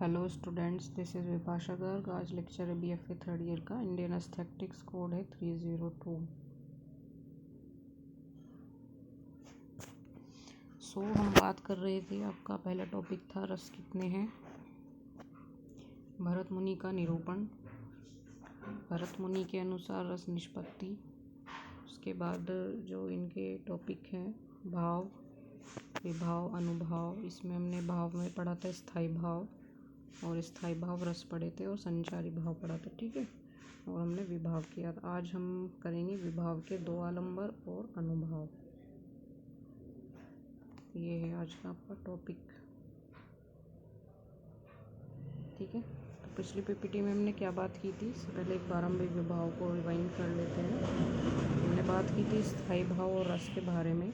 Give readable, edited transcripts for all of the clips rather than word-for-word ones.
Hello students, this is Vipasha Garg. आज lecture है BFA third year का। इंडियन एस्थेटिक्स कोड है 302। हम बात कर रहे थे, आपका पहला टॉपिक था रस कितने हैं। भरत मुनि का निरूपण, भरत मुनि के अनुसार रस निष्पत्ति। उसके बाद जो इनके टॉपिक हैं भाव, विभाव, अनुभाव। इसमें हमने भाव में पढ़ा था स्थायी भाव और स्थायी भाव रस पढ़े थे और संचारी भाव पढ़ा था, ठीक है। और हमने विभाव किया। आज हम करेंगे विभाव के 2 आलंबर और अनुभाव। ये है आज का आपका टॉपिक, ठीक है। तो पिछली PPT में हमने क्या बात की थी, इससे पहले एक बार हम विभाव को रिवाइंड कर लेते हैं। हमने बात की थी स्थायी भाव और रस के बारे में।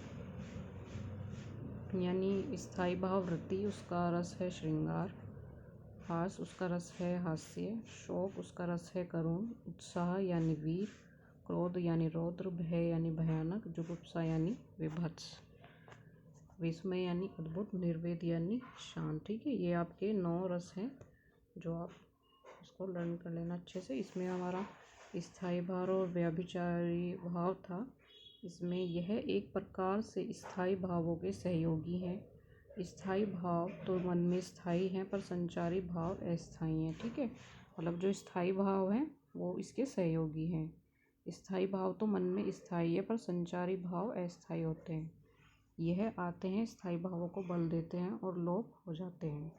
यानी स्थायी भाव रति, उसका रस है श्रृंगार। हास, उसका रस है हास्य। शोक, उसका रस है करुण। उत्साह यानी वीर। क्रोध यानी रौद्र। भय यानी भयानक। जुगुप्सा यानी विभत्स। विस्मय यानी अद्भुत। निर्वेद यानी शांत, ठीक है। ये आपके 9 रस हैं जो आप इसको लर्न कर लेना अच्छे से। इसमें हमारा स्थायी भाव और व्याभिचारी भाव था। इसमें यह एक प्रकार से स्थायी भावों के सहयोगी हैं। स्थायी भाव तो मन में स्थायी हैं पर संचारी भाव अस्थायी हैं, ठीक है। मतलब जो स्थायी भाव हैं वो इसके सहयोगी हैं। स्थायी भाव तो मन में स्थायी है पर संचारी भाव अस्थायी होते हैं। यह आते हैं, स्थायी भावों को बल देते हैं और लोप हो जाते हैं।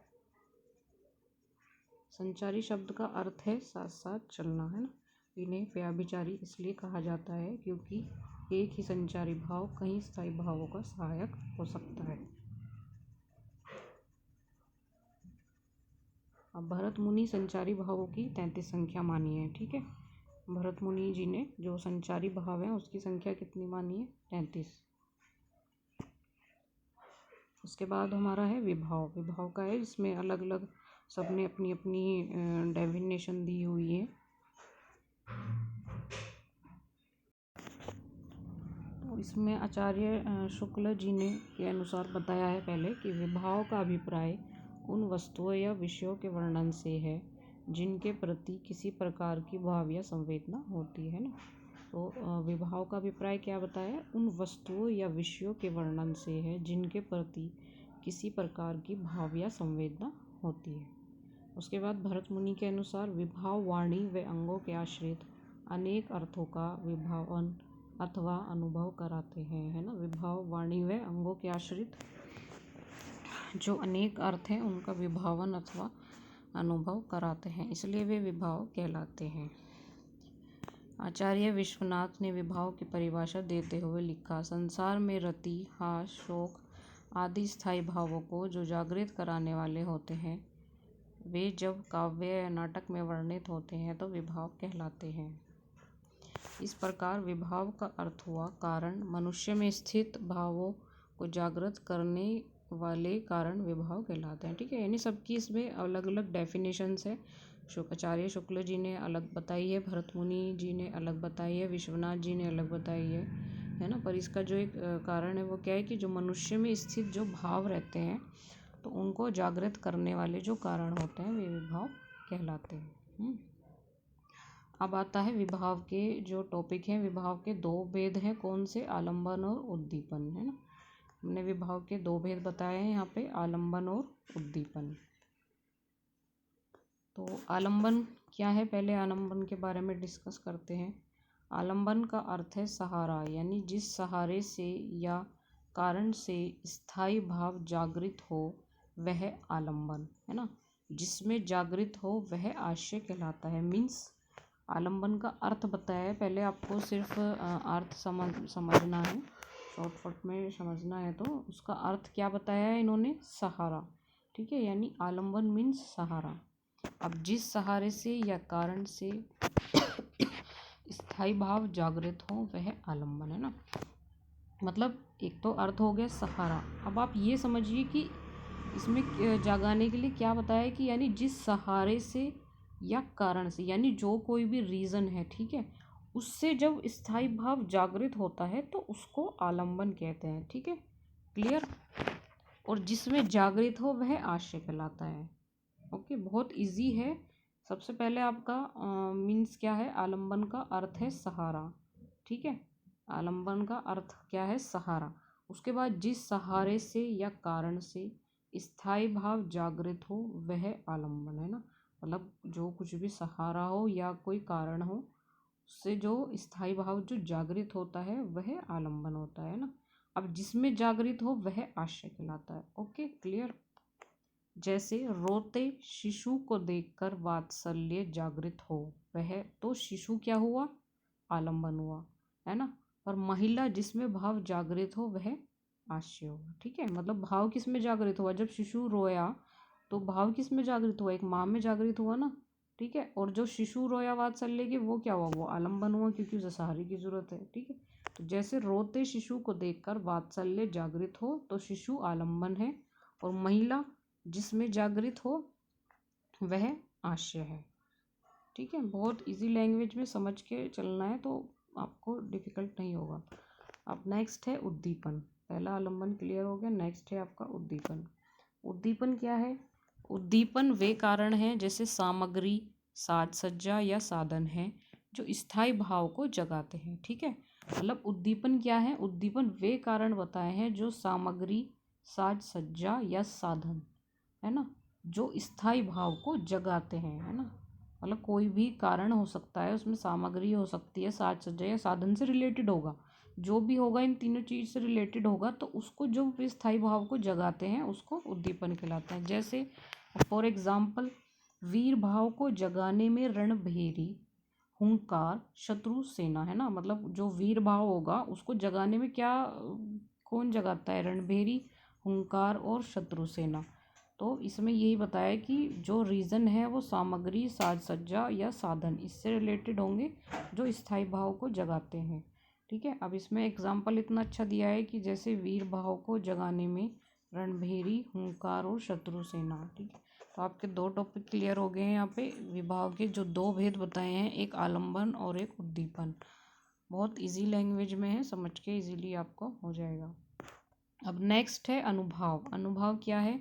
संचारी शब्द का अर्थ है साथ साथ चलना, है ना। इन्हें व्याभिचारी इसलिए कहा जाता है क्योंकि एक ही संचारी भाव कई स्थायी भावों का सहायक हो सकता है। अब भरत मुनि संचारी भावों की 33 संख्या मानी है, ठीक है। भरत मुनि जी ने जो संचारी भाव है उसकी संख्या कितनी मानी है? 33। उसके बाद हमारा है विभाव। विभाव का है, इसमें अलग अलग सबने अपनी अपनी डेफिनेशन दी हुई है। तो इसमें आचार्य शुक्ल जी ने के अनुसार बताया है पहले कि विभाव का अभिप्राय उन वस्तुओं या विषयों के वर्णन से है जिनके प्रति किसी प्रकार की भाव या संवेदना होती है ना। तो विभाव का अभिप्राय क्या बताया? उन वस्तुओं या विषयों के वर्णन से है जिनके प्रति किसी प्रकार की भाव या संवेदना होती है। उसके बाद भरत मुनि के अनुसार विभाव वाणी व अंगों के आश्रित अनेक अर्थों का विभावन अथवा अनुभव कराते हैं, है ना। विभाव वाणी व अंगों के आश्रित जो अनेक अर्थ हैं उनका विभावन अथवा अनुभव कराते हैं, इसलिए वे विभाव कहलाते हैं। आचार्य विश्वनाथ ने विभाव की परिभाषा देते हुए लिखा, संसार में रति, हास, शोक आदि स्थायी भावों को जो जागृत कराने वाले होते हैं वे जब काव्य या नाटक में वर्णित होते हैं तो विभाव कहलाते हैं। इस प्रकार विभाव का अर्थ हुआ कारण। मनुष्य में स्थित भावों को जागृत करने वाले कारण विभाव कहलाते हैं, ठीक है। यानी सबकी इसमें अलग अलग डेफिनेशंस है। आचार्य शुक्ल जी ने अलग बताई है, भरत मुनि जी ने अलग बताई है, विश्वनाथ जी ने अलग बताई है ना। पर इसका जो एक कारण है वो क्या है कि जो मनुष्य में स्थित जो भाव रहते हैं तो उनको जागृत करने वाले जो कारण होते हैं वे विभाव कहलाते हैं। अब आता है विभाव के जो टॉपिक हैं। विभाव के 2 भेद हैं, कौन से? आलंबन और उद्दीपन, है ना। हमने विभाव के 2 भेद बताए हैं यहाँ पे, आलंबन और उद्दीपन। तो आलंबन क्या है, पहले आलंबन के बारे में डिस्कस करते हैं। आलंबन का अर्थ है सहारा, यानी जिस सहारे से या कारण से स्थायी भाव जागृत हो वह आलंबन, है ना। जिसमें जागृत हो वह आश्रय कहलाता है। मीन्स आलंबन का अर्थ बताया है, पहले आपको सिर्फ अर्थ समझना है, शॉर्टकट में समझना है। तो उसका अर्थ क्या बताया है इन्होंने? सहारा, ठीक है। यानी आलंबन मीन्स सहारा। अब जिस सहारे से या कारण से स्थायी भाव जागृत हो वह आलंबन, है ना। मतलब एक तो अर्थ हो गया सहारा। अब आप ये समझिए कि इसमें जगाने के लिए क्या बताया है कि यानी जिस सहारे से या कारण से, यानी जो कोई भी रीज़न है, ठीक है, उससे जब स्थायी भाव जागृत होता है तो उसको आलंबन कहते हैं, ठीक है। क्लियर? और जिसमें जागृत हो वह आश्रय कहलाता है। ओके, बहुत इजी है। सबसे पहले आपका मीन्स क्या है, आलम्बन का अर्थ है सहारा। ठीक है, आलम्बन का अर्थ क्या है, सहारा। उसके बाद जिस सहारे से या कारण से स्थायी भाव जागृत हो वह आलम्बन है ना। मतलब जो कुछ भी सहारा हो या कोई कारण हो, उससे जो स्थायी भाव जो जागृत होता है वह आलम्बन होता है ना। अब जिसमें जागृत हो वह आश्रय कहलाता है। Okay, clear. जैसे रोते शिशु को देखकर वात्सल्य जागृत हो, वह तो शिशु क्या हुआ, आलम्बन हुआ, है ना। और महिला जिसमें भाव जागृत हो वह आश्रय होगा। ठीक है, मतलब भाव किस में जागृत हुआ, जब शिशु रोया तो भाव किस में जागृत हुआ, एक माँ में जागृत हुआ ना। ठीक है, और जो शिशु रोया वात्सल्य के, वो क्या हुआ, वो आलम्बन हुआ, क्योंकि उसे सहारे की जरूरत है। ठीक है, तो जैसे रोते शिशु को देखकर वात्सल्य जागृत हो तो शिशु आलम्बन है, और महिला जिसमें जागृत हो वह आश्रय है। ठीक है, बहुत इजी लैंग्वेज में समझ के चलना है तो आपको डिफिकल्ट नहीं होगा। अब नेक्स्ट है उद्दीपन। पहला आलम्बन क्लियर हो गया, नेक्स्ट है आपका उद्दीपन। उद्दीपन क्या है, उद्दीपन वे कारण हैं जैसे सामग्री, साज सज्जा या साधन है जो स्थायी भाव को जगाते हैं। ठीक है, मतलब उद्दीपन क्या है, उद्दीपन वे कारण बताए हैं जो सामग्री, साज सज्जा या साधन है ना, जो स्थायी भाव को जगाते हैं, है ना। मतलब कोई भी कारण हो सकता है, उसमें सामग्री हो सकती है, साज सज्जा या साधन से रिलेटेड होगा, जो भी होगा इन तीनों चीज से रिलेटेड होगा, तो उसको जो स्थायी भाव को जगाते हैं उसको उद्दीपन कहलाता है। जैसे फॉर एग्जाम्पल, वीर भाव को जगाने में रणभेरी, हुंकार, शत्रु सेना, है ना। मतलब जो वीर भाव होगा उसको जगाने में क्या, कौन जगाता है, रणभेरी, हुंकार और शत्रु सेना। तो इसमें यही बताया कि जो रीज़न है वो सामग्री, साज सज्जा या साधन, इससे रिलेटेड होंगे जो स्थायी भाव को जगाते हैं। ठीक है, अब इसमें एग्जाम्पल इतना अच्छा दिया है कि जैसे वीर भाव को जगाने में रणभेरी, हुंकार और शत्रु सेना। ठीक है, तो आपके दो टॉपिक क्लियर हो गए हैं। यहाँ पे विभाव के जो दो भेद बताए हैं, एक आलम्बन और एक उद्दीपन। बहुत इजी लैंग्वेज में है, समझ के इजीली आपको हो जाएगा। अब नेक्स्ट है अनुभाव। अनुभाव क्या है,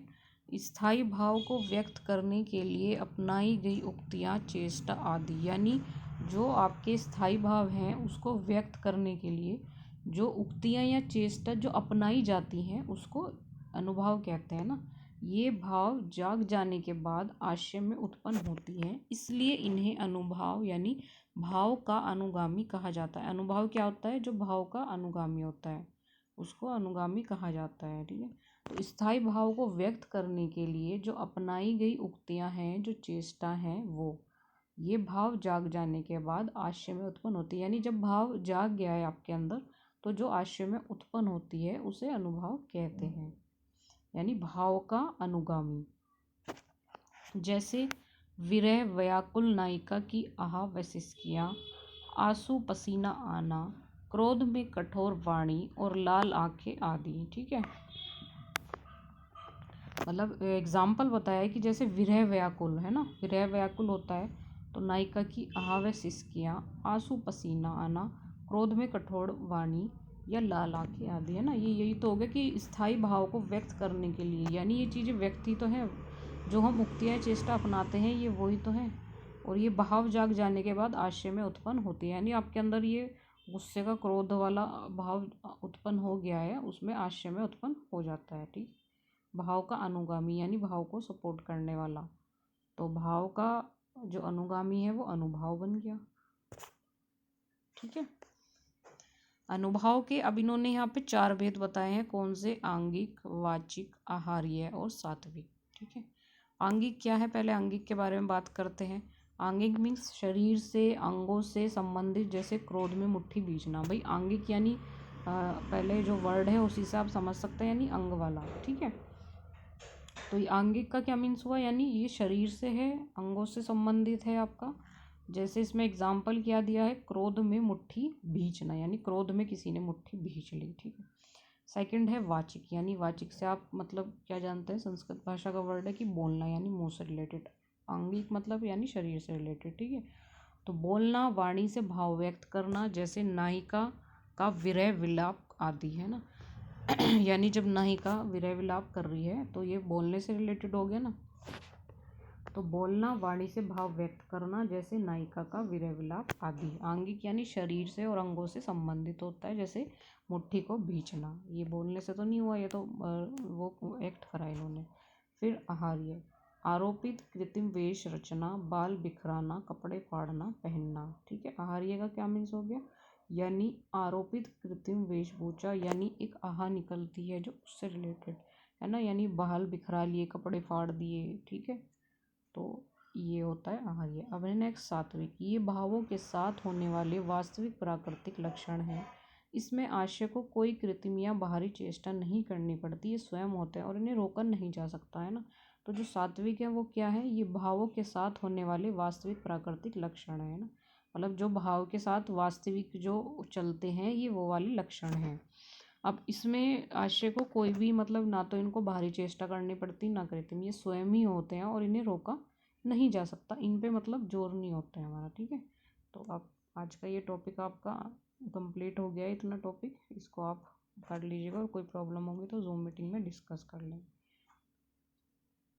स्थायी भाव को व्यक्त करने के लिए अपनाई गई उक्तियाँ, चेष्टा आदि। यानी जो आपके स्थायी भाव हैं उसको व्यक्त करने के लिए जो उक्तियाँ या चेष्टा जो अपनाई जाती हैं उसको अनुभाव कहते हैं ना। ये भाव जाग जाने के बाद आशय में उत्पन्न होती हैं, इसलिए इन्हें अनुभाव यानी भाव का अनुगामी कहा जाता है। अनुभाव क्या होता है, जो भाव का अनुगामी होता है उसको अनुगामी कहा जाता है। ठीक है, तो स्थायी भाव को व्यक्त करने के लिए जो अपनाई गई उक्तियां हैं, जो चेष्टा हैं, वो ये भाव जाग जाने के बाद आशय में उत्पन्न होती है। यानी जब भाव जाग गया है आपके अंदर तो जो आशय में उत्पन्न होती है उसे अनुभाव कहते हैं, यानी भाव का अनुगामी। जैसे विरह व्याकुल नायिका की आह व सिसकियाँ, आंसू पसीना आना, क्रोध में कठोर वाणी और लाल आंखें आदि। ठीक है, मतलब एग्जाम्पल बताया है कि जैसे विरह व्याकुल है ना, विरह व्याकुल होता है तो नायिका की आह व सिसकियाँ, आंसू पसीना आना, क्रोध में कठोर वाणी या लाल आंखें आदि, है ना। ये यही तो हो गया कि स्थायी भाव को व्यक्त करने के लिए, यानी ये चीज़ें व्यक्ति तो है, जो हम उक्तियाँ चेष्टा अपनाते हैं ये वही तो है, और ये भाव जाग जाने के बाद आशय में उत्पन्न होती है। यानी आपके अंदर ये गुस्से का, क्रोध वाला भाव उत्पन्न हो गया है, उसमें आशय में उत्पन्न हो जाता है। ठीक, भाव का अनुगामी यानी भाव को सपोर्ट करने वाला, तो भाव का जो अनुगामी है वो अनुभाव बन गया। ठीक है, अनुभाव के अब इन्होंने यहाँ पे चार भेद बताए हैं, कौन से, आंगिक, वाचिक, आहार्य और सात्विक। ठीक है, आंगिक क्या है, पहले आंगिक के बारे में बात करते हैं। आंगिक मीन्स शरीर से, अंगों से संबंधित, जैसे क्रोध में मुट्ठी बीचना। भाई आंगिक यानी पहले जो वर्ड है उसी से आप समझ सकते हैं, यानी अंग वाला। ठीक है, तो ये आंगिक का क्या मीन्स हुआ, यानी ये शरीर से है, अंगों से संबंधित है आपका। जैसे इसमें एग्जाम्पल क्या दिया है, क्रोध में मुट्ठी भींचना, यानी क्रोध में किसी ने मुट्ठी भींच ली। ठीक है, सेकंड है वाचिक, यानी वाचिक से आप मतलब क्या जानते हैं, संस्कृत भाषा का वर्ड है कि बोलना, यानी मुंह से रिलेटेड। आंगिक मतलब यानी शरीर से रिलेटेड। ठीक है, तो बोलना, वाणी से भाव व्यक्त करना, जैसे नायिका का विरह विलाप आदि, है ना। यानी जब नायिका विरह विलाप कर रही है तो ये बोलने से रिलेटेड हो गया ना। तो बोलना, वाणी से भाव व्यक्त करना, जैसे नायिका का वीर्य विलाप आदि। आंगिक यानी शरीर से और अंगों से संबंधित होता है, जैसे मुट्ठी को भींचना। ये बोलने से तो नहीं हुआ, ये तो वो एक्ट करा इन्होंने। फिर आहार्य, आरोपित कृत्रिम वेश रचना, बाल बिखराना, कपड़े फाड़ना, पहनना। ठीक है, आहार्य का क्या मीन्स हो गया, यानी आरोपित कृत्रिम वेशभूषा, यानी एक आहा निकलती है जो उससे रिलेटेड है ना, यानी बाल बिखरा लिए, कपड़े फाड़ दिए। ठीक है, तो ये होता है आहार्य। अब नेक्स्ट सात्विक, ये भावों के साथ होने वाले वास्तविक प्राकृतिक लक्षण हैं। इसमें आशय को कोई कृत्रिम या बाहरी चेष्टा नहीं करनी पड़ती, ये स्वयं होते हैं और इन्हें रोका नहीं जा सकता है ना। तो जो सात्विक है वो क्या है, ये भावों के साथ होने वाले वास्तविक प्राकृतिक लक्षण है ना, मतलब जो भाव के साथ वास्तविक जो चलते हैं, ये वो वाले लक्षण हैं। अब इसमें आशय को कोई भी मतलब ना तो इनको बाहरी चेष्टा करनी पड़ती ना कृत्रिम, ये स्वयं ही होते हैं और इन्हें रोका नहीं जा सकता, इन पे मतलब जोर नहीं होता है हमारा। ठीक है, तो अब आज का ये टॉपिक आपका कंप्लीट हो गया है, इतना टॉपिक इसको आप कर लीजिएगा और कोई प्रॉब्लम होगी तो जूम मीटिंग में डिस्कस कर लें।